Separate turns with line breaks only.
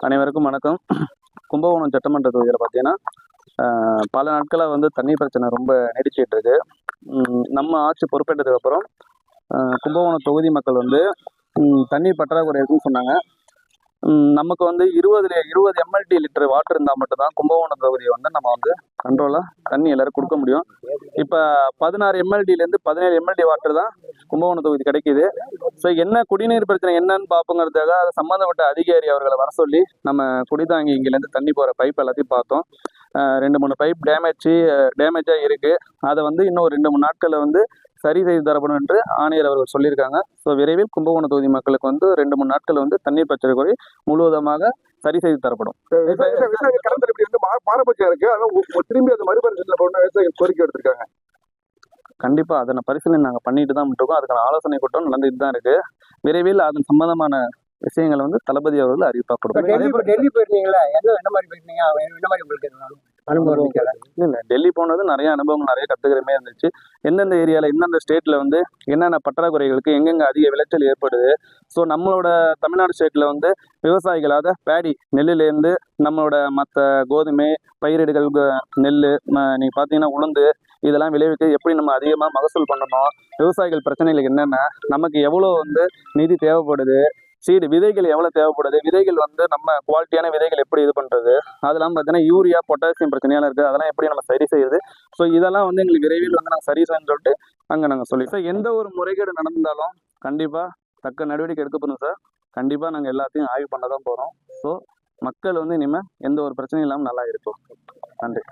அனைவருக்கும் வணக்கம். கும்பகோணம் சட்டமன்ற தொகுதியில் பார்த்தீங்கன்னா பல நாட்களாக வந்து தண்ணி பிரச்சனை ரொம்ப நீடிச்சிட்டு இருக்கு. நம்ம ஆட்சி பொறுப்பேற்றதுக்கு அப்புறம் கும்பகோணம் தொகுதி மக்கள் வந்து தண்ணீர் பற்றாக்குறை இருக்குன்னு சொன்னாங்க. நமக்கு வந்து 20 எம்எல்டி லிட்டர் வாட்டர் இருந்தால் மட்டும்தான் கும்பகோணம் தொகுதியை வந்து நம்ம வந்து கண்ட்ரோலாக தண்ணி எல்லாரும் கொடுக்க முடியும். இப்போ 16 எம்எல்டிலேருந்து 17 எம்எல்டி வாட்டர் தான் கும்பகோணம் தொகுதி கிடைக்கிது. ஸோ என்ன குடிநீர் பிரச்சனை என்னன்னு பார்ப்போங்கிறதுக்காக அதை சம்மந்தப்பட்ட அதிகாரி அவர்களை வர சொல்லி நம்ம குடிதாங்கி இங்கேருந்து தண்ணி போகிற பைப் எல்லாத்தையும் பார்த்தோம். 2-3 பைப் டேமேஜாக இருக்குது. அதை வந்து இன்னும் 2-3 நாட்களில் வந்து சரி செய்து தரப்படும் என்று ஆணையர் அவர்கள் சொல்லியிருக்காங்க. ஸோ விரைவில் கும்பகோணம் தொகுதி மக்களுக்கு வந்து 2-3 நாட்கள் வந்து தண்ணீர் பற்றாக்குறை முழுவதுமாக சரி செய்து தரப்படும்.
பாரபட்சம் இருக்கு, திரும்பி அந்த மறுபரிசீலனை பண்ண விவசாயிகள் கோரிக்கை எடுத்திருக்காங்க.
கண்டிப்பாக அதனை பரிசீலனை நாங்கள் பண்ணிட்டு தான் இருக்கோம். அதுக்கான ஆலோசனை கூட்டம் நடந்துட்டு தான் இருக்கு. விரைவில் அதன் சம்பந்தமான விஷயங்களை வந்து தளபதி அவர்கள் அறிவிப்பாக கொடுப்பாங்க.
டெல்லி போயிருந்தீங்களா? என்ன மாதிரி போயிருந்தீங்க? என்ன மாதிரி உங்களுக்கு அனுபவம்?
இல்லை, டெல்லி போனது நிறைய அனுபவங்கள், நிறைய கற்றுக்கிறமே இருந்துச்சு. எந்தெந்த ஏரியாவில் எந்தெந்த ஸ்டேட்டில் வந்து என்னென்ன பற்றாக்குறைகளுக்கு எங்கெங்கே அதிக விளைச்சல் ஏற்படுது. ஸோ நம்மளோட தமிழ்நாடு ஸ்டேட்டில் வந்து விவசாயிகளாக பேடி நெல்லுலேருந்து நம்மளோட மற்ற கோதுமை பயிரிடுகள், நெல், நீங்கள் பார்த்தீங்கன்னா உளுந்து, இதெல்லாம் விளைவிக்க எப்படி நம்ம அதிகமாக மகசூல் பண்ணணும், விவசாயிகள் பிரச்சனைகளுக்கு என்னென்ன, நமக்கு எவ்வளோ வந்து நிதி தேவைப்படுது, சீடு விதைகள் எவ்வளோ தேவைப்படுது, விதைகள் வந்து நம்ம குவாலிட்டியான விதைகள் எப்படி இது பண்ணுறது, அதெல்லாம் பார்த்தீங்கன்னா யூரியா பொட்டாசியம் பிரச்சனையெல்லாம் இருக்குது, அதெல்லாம் எப்படி நம்ம சரி செய்யுது. ஸோ இதெல்லாம் வந்து எங்களுக்கு விரைவில் வந்து நாங்கள் சரி செய்யணும்னு சொல்லிட்டு அங்கே நாங்கள் சொல்லி சார், எந்த ஒரு முறைகேடு நடந்தாலும் கண்டிப்பாக தக்க நடவடிக்கை எடுக்கப்படும் சார். கண்டிப்பாக நாங்கள் எல்லாத்தையும் ஆய்வு பண்ண தான் போகிறோம். ஸோ மக்கள் வந்து இனிமேல் எந்த ஒரு பிரச்சனையும் இல்லாமல் நல்லா இருக்கும். நன்றி.